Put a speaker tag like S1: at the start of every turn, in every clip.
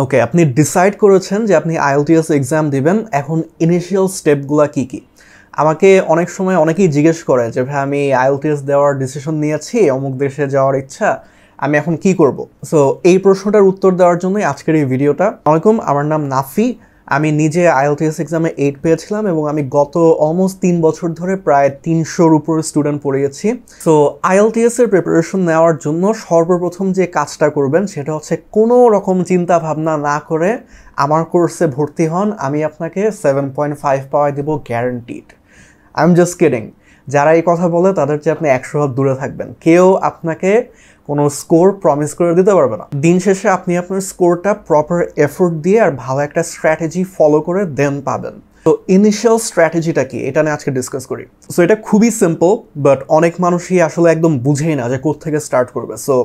S1: ওকে, আপনি ডিসাইড করেছেন যে আপনি আইএলটিএস এক্সাম দিবেন। এখন ইনিশিয়াল স্টেপগুলো কি কি? আমাকে অনেক সময় অনেকেই জিজ্ঞেস করে যে ভাই আমি আইএলটিএস দেওয়ার ডিসিশন নিয়েছি, অমুক দেশে যাওয়ার ইচ্ছা, আমি এখন কি করব? সো এই প্রশ্নটার উত্তর দেওয়ার জন্যই আজকের এই ভিডিওটা। আসসালামু আলাইকুম, আমার নাম নাফি। আমি নিজে আইএলটিএস এক্সামে 8 পেয়েছিলাম এবং আমি গত অলমোস্ট 3 বছর ধরে প্রায় 300-র উপর স্টুডেন্ট পড়িয়েছি। সো আইএলটিএস এর প্রিপারেশন নেওয়ার জন্য সর্বপ্রথম যে কাজটা করবেন সেটা হচ্ছে কোনো রকম চিন্তা ভাবনা না করে আমার কোর্সে ভর্তি হন। আমি আপনাকে 7.5 পাওয়া দেব, guaranteed. I am just kidding. যারা এই কথা বলে তাদের চেয়ে আপনি 100 হাত দূরে থাকবেন। কেউ আপনাকে কোনো স্কোর প্রমিস করে দিতে পারবে না। দিন শেষে আপনি আপনার স্কোরটা প্রপার এফোর্ট দিয়ে আর ভালো একটা স্ট্র্যাটেজি ফলো করে দেন পাবেন। তো ইনিশিয়াল স্ট্র্যাটেজিটা কি, এটা নিয়ে আজকে ডিসকাস করি। সো এটা খুবই সিম্পল, বাট অনেক মানুষই আসলে একদম বুঝেই না যে কোত্থেকে স্টার্ট করবে। সো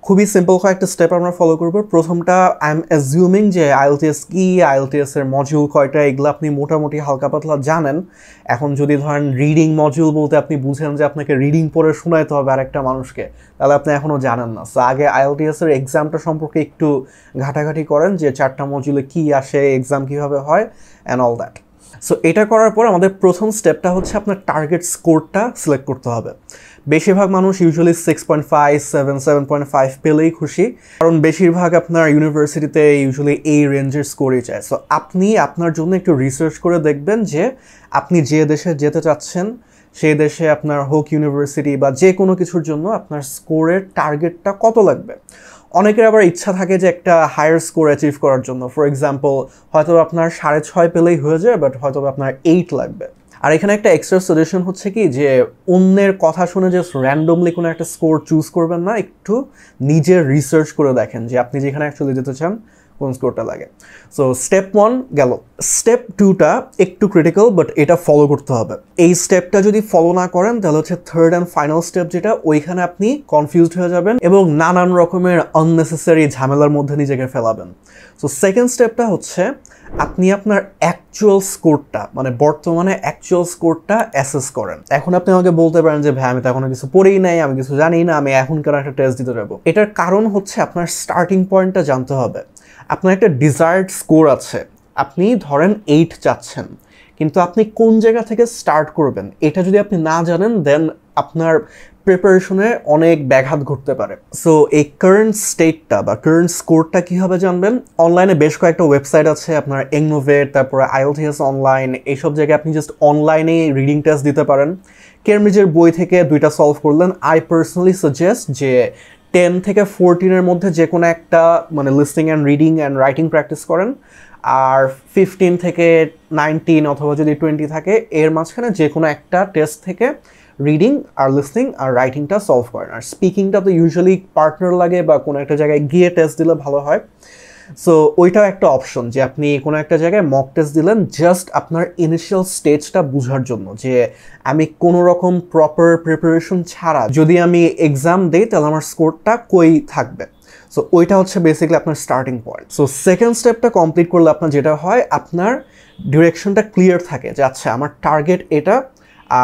S1: খুবই সিম্পল কয়েকটা স্টেপ আমরা ফলো করবো। প্রথমটা, আই এম অ্যাজিউমিং যে আইএলটিএস কি, আইএলটিএস এর মডিউল কয়টা, এগুলো আপনি মোটামুটি হালকা পাতলা জানেন। এখন যদি ধরেন রিডিং মডিউল বলতে আপনি বুঝেন যে আপনাকে রিডিং পড়ে শোনাইতে হবে আরেকটা মানুষকে, তাহলে আপনি এখনও জানেন না। সো আগে আইএলটিএস এর এক্সামটা সম্পর্কে একটু ঘাটাঘাটি করেন যে 4টা মডিউলে কি আসে, এক্সাম কিভাবে হয়, অ্যান্ড অল দ্যাট। সো এটা করার পর আমাদের প্রথম স্টেপটা হচ্ছে আপনার টার্গেট স্কোরটা সিলেক্ট করতে হবে। বেশিরভাগ মানুষ ইউজুয়ালি 6.5, 7, 7.5 পেলেই খুশি, কারণ বেশিরভাগ আপনার ইউনিভার্সিটিতে ইউজুয়ালি এই রেঞ্জের স্কোরই চায়। সো আপনি আপনার জন্য একটু রিসার্চ করে দেখবেন যে আপনি যে দেশে যেতে চাচ্ছেন সেই দেশে আপনার হোক ইউনিভার্সিটি বা যে কোনো কিছুর জন্য আপনার স্কোরের টার্গেটটা কত লাগবে। অনেকের আবার ইচ্ছা থাকে যে একটা হায়ার স্কোর অ্যাচিভ করার জন্য। ফর এক্সাম্পল, হয়তো আপনার 6.5 পেলেই হয়ে যায়, বাট হয়তো আপনার 8 লাগবে। আর এখানে একটা এক্সট্রা সাজেশন হচ্ছে কি, যে অন্যের কথা শুনে জাস্ট র্যান্ডমলি কোনো একটা স্কোর চুজ করবেন না, একটু নিজের রিসার্চ করে দেখেন যে আপনি যেখানে অ্যাকচুয়ালি যেতে চান কোন স্কোরটা লাগে। সো স্টেপ 1 গেল। স্টেপ 2টা একটু ক্রিটিক্যাল, বাট এটা ফলো করতে হবে। এই স্টেপটা যদি ফলো না করেন তাহলে হচ্ছে থার্ড অ্যান্ড ফাইনাল স্টেপ যেটা, ওইখানে আপনি কনফিউজড হয়ে যাবেন এবং নানান রকমের আননেসেসারি ঝামেলার মধ্যে নিজেকে ফেলাবেন। সো সেকেন্ড স্টেপটা হচ্ছে আপনি আপনার অ্যাকচুয়াল স্কোরটা, মানে বর্তমানে অ্যাকচুয়াল স্কোরটা অ্যাসেস করেন। এখন আপনি আমাকে বলতে পারেন যে ভাই আমি তো এখনো কিছু পড়েই নাই, আমি কিছু জানি না, আমি এখনকার একটা টেস্ট দিতে যাবো। এটার কারণ হচ্ছে আপনার স্টার্টিং পয়েন্টটা জানতে হবে। আপনার একটা ডিজায়ার্ড স্কোর আছে, আপনি ধরেন 8 চাচ্ছেন, কিন্তু আপনি কোন জায়গা থেকে স্টার্ট করবেন এটা যদি আপনি না জানেন, দেন আপনার প্রিপারেশনে অনেক ব্যাঘাত ঘটতে পারে। সো এই কারেন্ট স্টেটটা বা কারেন্ট স্কোরটা কীভাবে জানবেন? অনলাইনে বেশ কয়েকটা ওয়েবসাইট আছে, আপনার এগনোভেট, তারপরে আইএলটিএস অনলাইন, এইসব জায়গায় আপনি জাস্ট অনলাইনে রিডিং টেস্ট দিতে পারেন। কেমব্রিজের বই থেকে 2টা সলভ করলেন। আই পার্সোনালি সাজেস্ট যে 10 থেকে 14-এর মধ্যে যে কোনো একটা মানে listening and reading and writing practice করেন, আর 15 থেকে 19 অথবা যদি 20 থাকে এর মাঝখানে যে কোনো একটা টেস্ট থেকে রিডিং আর লিসনিং আর রাইটিংটা সলভ করেন। আর স্পিকিংটা তো ইউজুয়ালি পার্টনার লাগে বা কোনো একটা জায়গায় গিয়ে টেস্ট দিলে ভালো হয়। সো ওইটাও একটা অপশন যে আপনি কোনো একটা জায়গায় মক টেস্ট দিলেন জাস্ট আপনার ইনিশিয়াল স্টেজটা বোঝার জন্য, যে আমি কোনো রকম প্রপার প্রিপারেশন ছাড়া যদি আমি এক্সাম দিই তাহলে আমার স্কোরটা কই থাকবে। সো ওইটা হচ্ছে বেসিক্যালি আপনার স্টার্টিং পয়েন্ট। সো সেকেন্ড স্টেপটা কমপ্লিট করলে আপনার যেটা হয়, আপনার ডিরেকশনটা ক্লিয়ার থাকে যে আচ্ছা আমার টার্গেট এটা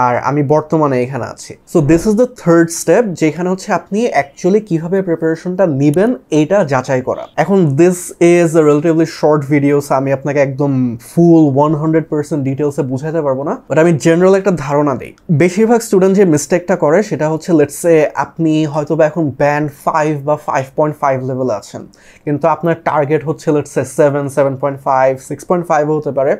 S1: আর আমি বর্তমানে এখানে আছি। So this is the third step, যেখানে হচ্ছে আপনি অ্যাকচুয়ালি কিভাবে প্রিপারেশনটা নেবেন এইটা যাচাই করা। এখন this is a relatively short video, আমি আপনাকে একদম ফুল 100% ডিটেলসে বুঝাতে পারবো না, বাট আমি জেনারেল একটা ধারণা দিই। বেশিরভাগ স্টুডেন্ট যে মিস্টেকটা করে সেটা হচ্ছে, লেটস সে আপনি হয়তো বা এখন ব্যান্ড 5 বা 5.5 লেভেলে আছেন, কিন্তু আপনার টার্গেট হচ্ছে লেটস সে 7, 7.5, 6.5 হতে পারে।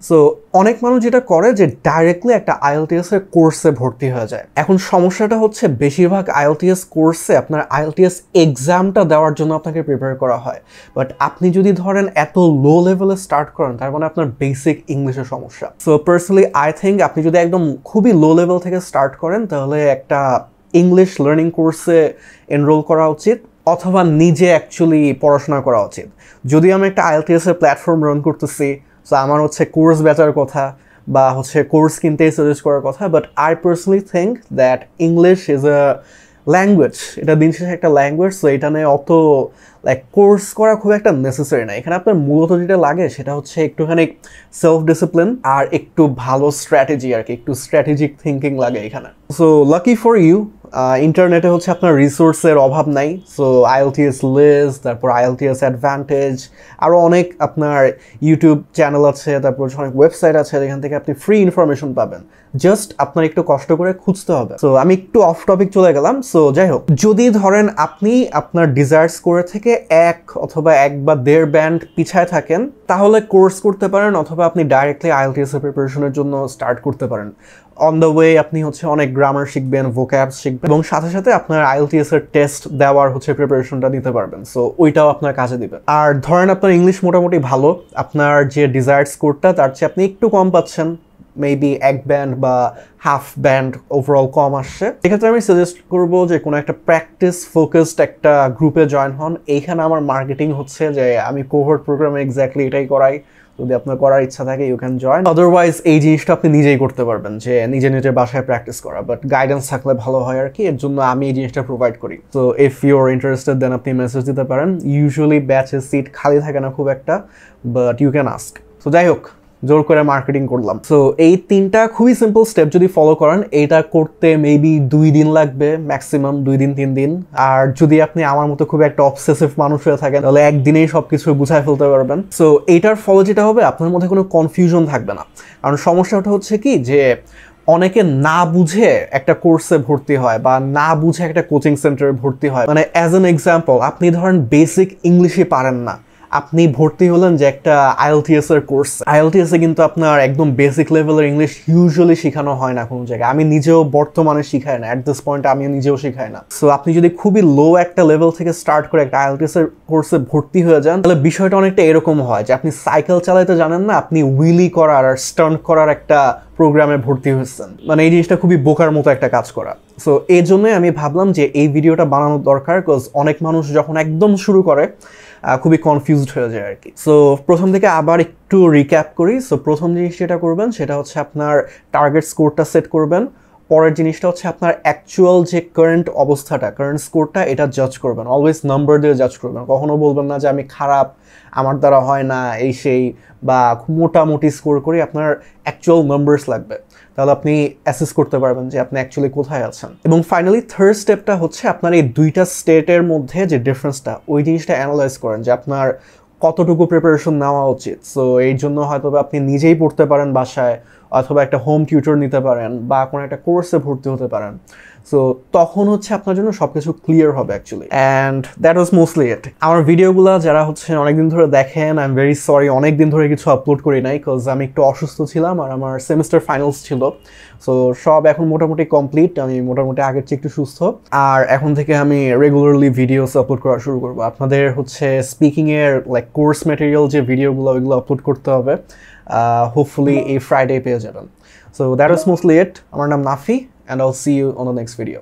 S1: সো অনেক মানুষ যেটা করে যে ডাইরেক্টলি একটা আইএলটিএস এর কোর্সে ভর্তি হয়ে যায়। এখন সমস্যাটা হচ্ছে বেশিরভাগ আইএলটিএস কোর্সে আপনার আইএলটিএস এক্সামটা দেওয়ার জন্য আপনাকে প্রিপেয়ার করা হয়, বাট আপনি যদি ধরেন এত লো লেভেলে স্টার্ট করেন তার মানে আপনার বেসিক ইংলিশের সমস্যা। সো পার্সোনালি আই থিঙ্ক আপনি যদি একদম খুবই লো লেভেল থেকে স্টার্ট করেন তাহলে একটা ইংলিশ লার্নিং কোর্সে এনরোল করা উচিত, অথবা নিজে অ্যাকচুয়ালি পড়াশোনা করা উচিত। যদি আমি একটা আইএলটিএস এর প্ল্যাটফর্ম রান করতেছি, সো আমার হচ্ছে কোর্স বেচার কথা বা হচ্ছে কোর্স কিনতেই সাজেস্ট করার কথা, but I personally think that English is a language, এটা দিন শেষে একটা ল্যাঙ্গুয়েজ। সো এটা নিয়ে অত লাইক কোর্স করা খুব একটা নেসেসারি না। এখানে আপনার মূলত যেটা লাগে সেটা হচ্ছে একটুখানি সেলফ ডিসিপ্লিন আর একটু ভালো স্ট্র্যাটেজি আর কি, একটু স্ট্র্যাটেজিক থিঙ্কিং লাগে এখানে। সো লাকি ফর ইউ, ইন্টারনেটে হচ্ছে আপনার রিসোর্সের অভাব নাই। সো আইএলটিএস লিস্ট, তারপর আইএলটিএস অ্যাডভান্টেজ, আরও অনেক আপনার ইউটিউব চ্যানেল আছে, তারপর অনেক ওয়েবসাইট আছে যেখান থেকে আপনি ফ্রি ইনফরমেশন পাবেন। জাস্ট আপনার একটু কষ্ট করে খুঁজতে হবে। সো আমি একটু অফ টপিক চলে গেলাম। সো যাই হোক, যদি ধরেন আপনি আপনার ডিজায়ার স্কোর থেকে 1 অথবা 1 বা 1.5 ব্যান্ড পিছায় থাকেন, তাহলে কোর্স করতে পারেন, অথবা আপনি ডাইরেক্টলি আইএলটিএস এর প্রিপারেশনের জন্য স্টার্ট করতে পারেন। অন দ্য ওয়ে আপনি হচ্ছে অনেক গ্রামার শিখবেন, ভোক্যাবস শিখবেন, এবং সাথে সাথে আপনার আইএলটিএস এর টেস্ট দেওয়ার হচ্ছে প্রিপারেশনটা নিতে পারবেন। সো ওইটাও আপনার কাজে দিবে। আর ধরেন আপনার ইংলিশ মোটামুটি ভালো, আপনার যে ডিজায়ার্ড স্কোরটা তার চেয়ে আপনি একটু কম পাচ্ছেন, মেবি 1 ব্যান্ড বা হাফ ব্যান্ড ওভারঅল কম আসছে, এক্ষেত্রে আমি সাজেস্ট করবো যে কোনো একটা প্র্যাকটিস ফোকাসড একটা গ্রুপে জয়েন হন। এইখানে আমার মার্কেটিং হচ্ছে যে আমি কোহর্ট প্রোগ্রামে এক্স্যাক্টলি এটাই করাই। যদি আপনার করার ইচ্ছা থাকে ইউ ক্যান জয়েন, আদারওয়াইজ এই জিনিসটা আপনি নিজেই করতে পারবেন, যে নিজে নিজে বাসায় প্র্যাকটিস করা, বাট গাইডেন্স থাকলে ভালো হয় আর কি। এর জন্য আমি এই জিনিসটা প্রোভাইড করি। তো if you are interested then আপনি মেসেজ দিতে পারেন। ইউজুয়ালি ব্যাচের সিট খালি থাকে না খুব একটা, বাট ইউ ক্যান আস্ক। তো যাই হোক, জোর করে মার্কেটিং করলাম। সো এই 3টা খুবই সিম্পল স্টেপ যদি ফলো করেন, এইটা করতে মেবি 2 দিন লাগবে, ম্যাক্সিমাম 2 দিন 3 দিন। আর যদি আপনি আমার মতো খুব একটা অবসেসিভ মানুষ হয়ে থাকেন, তাহলে একদিনেই সবকিছু বুঝায় ফেলতে পারবেন। সো এইটার ফলে যেটা হবে, আপনার মধ্যে কোনো কনফিউশন থাকবে না। কারণ সমস্যাটা হচ্ছে কি, যে অনেকে না বুঝে একটা কোর্সে ভর্তি হয়, বা না বুঝে একটা কোচিং সেন্টারে ভর্তি হয়। মানে অ্যাজ অ্যান এক্সাম্পল, আপনি ধরেন বেসিক ইংলিশই পারেন না, আপনি ভর্তি হলেন যে একটা আইএলটিএস এর কোর্স। আইএলটিএস এ কিন্তু আপনার একদম বেসিক লেভেলের ইংলিশ ইউজুয়ালি শেখানো হয় না কোনো জায়গায়। আমি নিজেও বর্তমানে শিখাই না, অ্যাট দিস পয়েন্ট আমি নিজেও শিখাই না। সো আপনি যদি খুবই লো একটা লেভেল থেকে স্টার্ট করে একটা আইএলটিএস এর কোর্সে ভর্তি হয়ে যান, তাহলে বিষয়টা অনেকটা এরকম হয় যে আপনি সাইকেল চালাতে জানেন না, আপনি হুইলি করার আর স্টান্ট করার একটা প্রোগ্রামে ভর্তি হয়েছেন। মানে এই জিনিসটা খুবই বোকার মতো একটা কাজ করা। সো এই জন্যই আমি ভাবলাম যে এই ভিডিওটা বানানোর দরকার, বিকজ অনেক মানুষ যখন একদম শুরু করে খুবই কনফিউজড হয়ে যায় আর কি। সো প্রথম থেকে আবার একটু রিক্যাপ করি। সো প্রথম জিনিস যেটা করবেন সেটা হচ্ছে আপনার টার্গেট স্কোরটা সেট করবেন। পরের জিনিসটা হচ্ছে আপনার অ্যাকচুয়াল যে কারেন্ট অবস্থাটা, কারেন্ট স্কোরটা, এটা জাজ করবেন। অলওয়েজ নাম্বার দিয়ে জাজ করবেন, কখনো বলবেন না যে আমি খারাপ, আমার দ্বারা হয় না, এই সেই, বা মোটামুটি স্কোর করি। আপনার অ্যাকচুয়াল নাম্বারস লাগবে, তাহলে আপনি অ্যাসেস করতে পারবেন যে আপনি অ্যাকচুয়ালি কোথায় আছেন। এবং ফাইনালি থার্ড স্টেপটা হচ্ছে আপনার এই 2টা স্টেটের মধ্যে যে ডিফারেন্সটা, ওই জিনিসটা অ্যানালাইজ করেন যে আপনার কতটুকু প্রিপারেশন নেওয়া উচিত। সো এই জন্য হয়তো আপনি নিজেই পড়তে পারেন বাসায়, অথবা একটা হোম টিউটর নিতে পারেন, বা কোনো একটা কোর্সে ভর্তি হতে পারেন। সো তখন হচ্ছে আপনার জন্য সবকিছু ক্লিয়ার হবে actually. And that was mostly it. আমার ভিডিওগুলো যারা হচ্ছে অনেকদিন ধরে দেখেন, আই এম ভেরি সরি, অনেকদিন ধরে কিছু আপলোড করি নাই, বিকজ আমি একটু অসুস্থ ছিলাম আর আমার সেমিস্টার ফাইনালস ছিল। সো সব এখন মোটামুটি কমপ্লিট, আমি মোটামুটি আগের চেয়ে একটু সুস্থ। আর এখন থেকে আমি রেগুলারলি ভিডিওস আপলোড করা শুরু করবো। আপনাদের হচ্ছে স্পিকিংয়ের লাইক কোর্স ম্যাটেরিয়াল যে ভিডিওগুলো, ওইগুলো আপলোড করতে হবে। হোপফুলি এই ফ্রাইডে পেয়ে যাবেন। So that was mostly it. আমার নাম Nafi, and I'll see you on the next video.